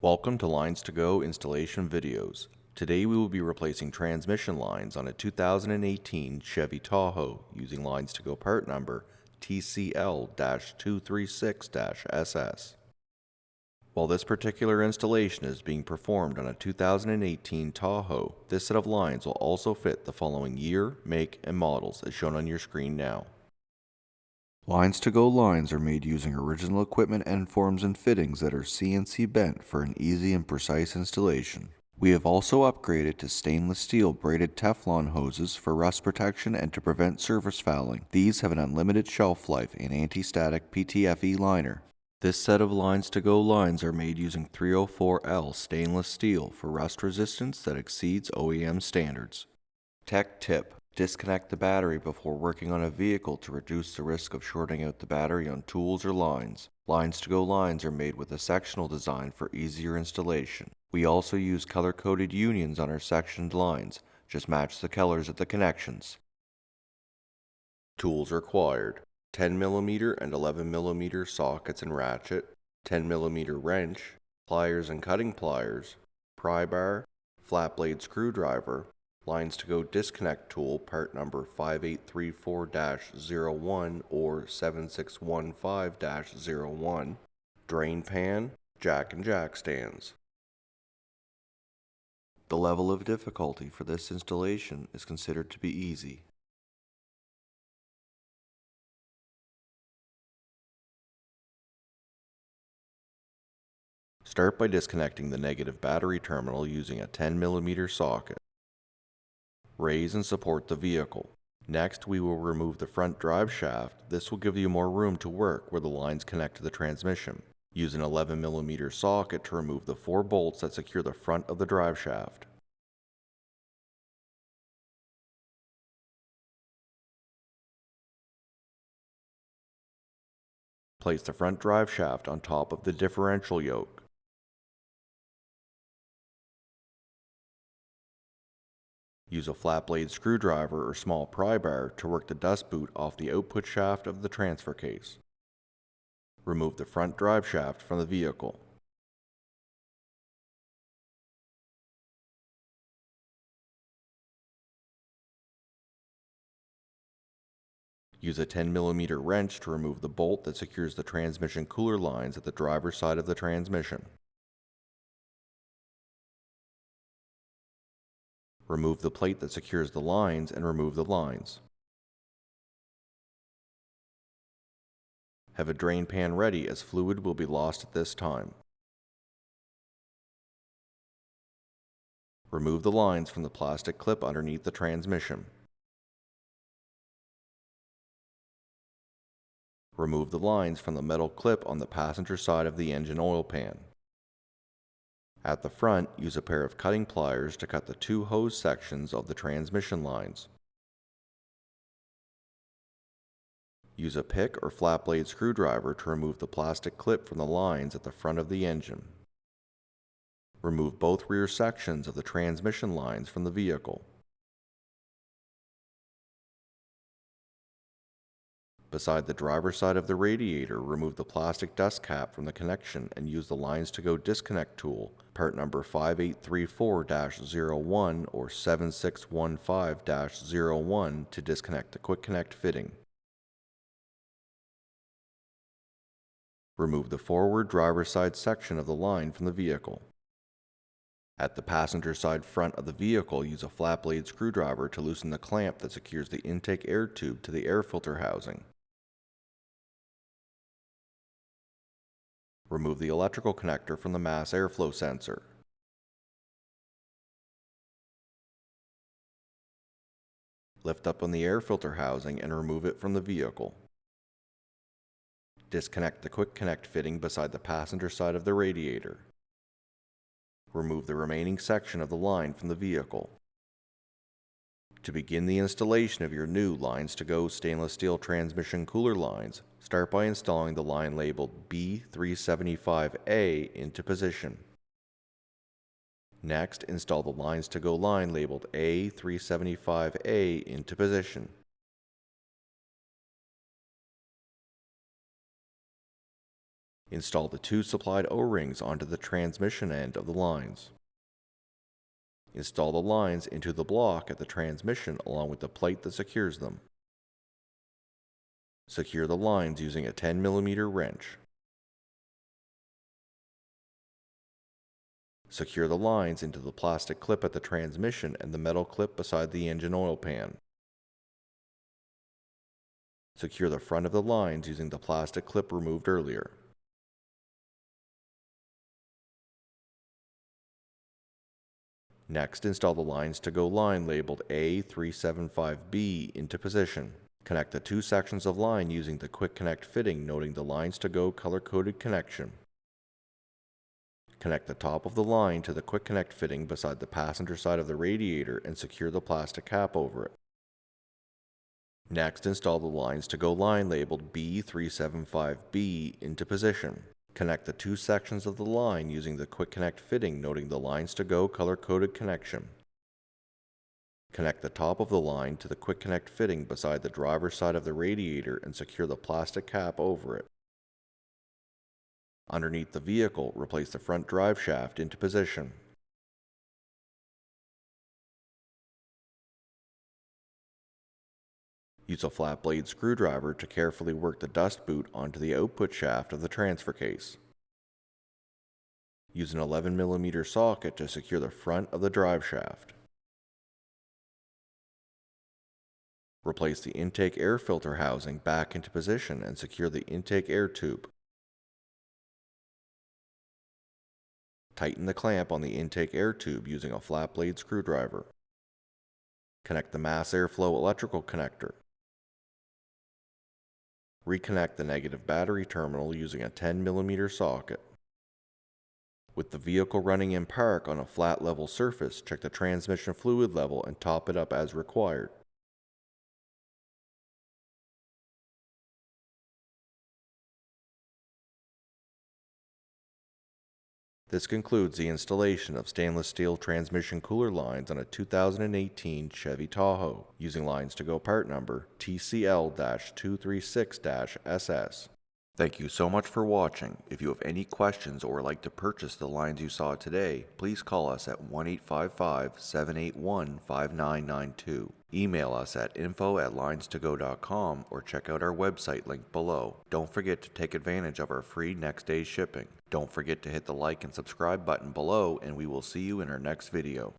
Welcome to LinesToGo installation videos. Today we will be replacing transmission lines on a 2018 Chevy Tahoe using LinesToGo part number TCL-236-SS. While this particular installation is being performed on a 2018 Tahoe, this set of lines will also fit the following year, make, and models as shown on your screen now. LinesToGo lines are made using original equipment end forms and fittings that are CNC bent for an easy and precise installation. We have also upgraded to stainless steel braided Teflon hoses for rust protection and to prevent surface fouling. These have an unlimited shelf life and anti-static PTFE liner. This set of LinesToGo lines are made using 304L stainless steel for rust resistance that exceeds OEM standards. Tech tip: disconnect the battery before working on a vehicle to reduce the risk of shorting out the battery on tools or lines. LinesToGo lines are made with a sectional design for easier installation. We also use color-coded unions on our sectioned lines. Just match the colors at the connections. Tools required: 10mm and 11mm sockets and ratchet, 10mm wrench, pliers and cutting pliers, pry bar, flat blade screwdriver, LinesToGo disconnect tool part number 5834-01 or 7615-01, drain pan, jack and jack stands. The level of difficulty for this installation is considered to be easy. Start by disconnecting the negative battery terminal using a 10mm socket. Raise and support the vehicle. Next, we will remove the front drive shaft. This will give you more room to work where the lines connect to the transmission. Use an 11mm socket to remove the 4 bolts that secure the front of the drive shaft. Place the front drive shaft on top of the differential yoke. Use a flat blade screwdriver or small pry bar to work the dust boot off the output shaft of the transfer case. Remove the front drive shaft from the vehicle. Use a 10mm wrench to remove the bolt that secures the transmission cooler lines at the driver's side of the transmission. Remove the plate that secures the lines and remove the lines. Have a drain pan ready as fluid will be lost at this time. Remove the lines from the plastic clip underneath the transmission. Remove the lines from the metal clip on the passenger side of the engine oil pan. At the front, use a pair of cutting pliers to cut the 2 hose sections of the transmission lines. Use a pick or flat blade screwdriver to remove the plastic clip from the lines at the front of the engine. Remove both rear sections of the transmission lines from the vehicle. Beside the driver's side of the radiator, remove the plastic dust cap from the connection and use the LinesToGo disconnect tool, part number 5834-01 or 7615-01 to disconnect the quick connect fitting. Remove the forward driver's side section of the line from the vehicle. At the passenger side front of the vehicle, use a flat blade screwdriver to loosen the clamp that secures the intake air tube to the air filter housing. Remove the electrical connector from the mass airflow sensor. Lift up on the air filter housing and remove it from the vehicle. Disconnect the quick connect fitting beside the passenger side of the radiator. Remove the remaining section of the line from the vehicle. To begin the installation of your new LinesToGo stainless steel transmission cooler lines, start by installing the line labeled B375A into position. Next, install the LinesToGo line labeled A375A into position. Install the 2 supplied O-rings onto the transmission end of the lines. Install the lines into the block at the transmission along with the plate that secures them. Secure the lines using a 10mm wrench. Secure the lines into the plastic clip at the transmission and the metal clip beside the engine oil pan. Secure the front of the lines using the plastic clip removed earlier. Next, install the LinesToGo line labeled A375B into position. Connect the 2 sections of line using the Quick Connect fitting noting the LinesToGo color-coded connection. Connect the top of the line to the Quick Connect fitting beside the passenger side of the radiator and secure the plastic cap over it. Next, install the LinesToGo line labeled B375B into position. Connect the 2 sections of the line using the Quick Connect fitting noting the LinesToGo color-coded connection. Connect the top of the line to the Quick Connect fitting beside the driver's side of the radiator and secure the plastic cap over it. Underneath the vehicle, replace the front drive shaft into position. Use a flat blade screwdriver to carefully work the dust boot onto the output shaft of the transfer case. Use an 11mm socket to secure the front of the drive shaft. Replace the intake air filter housing back into position and secure the intake air tube. Tighten the clamp on the intake air tube using a flat blade screwdriver. Connect the mass airflow electrical connector. Reconnect the negative battery terminal using a 10mm socket. With the vehicle running in park on a flat level surface, check the transmission fluid level and top it up as required. This concludes the installation of stainless steel transmission cooler lines on a 2018 Chevy Tahoe using LinesToGo part number TCL-236-SS. Thank you so much for watching. If you have any questions or would like to purchase the lines you saw today, please call us at 1-855-781-5992. Email us at info@linestogo.com or check out our website link below. Don't forget to take advantage of our free next day shipping. Don't forget to hit the like and subscribe button below, and we will see you in our next video.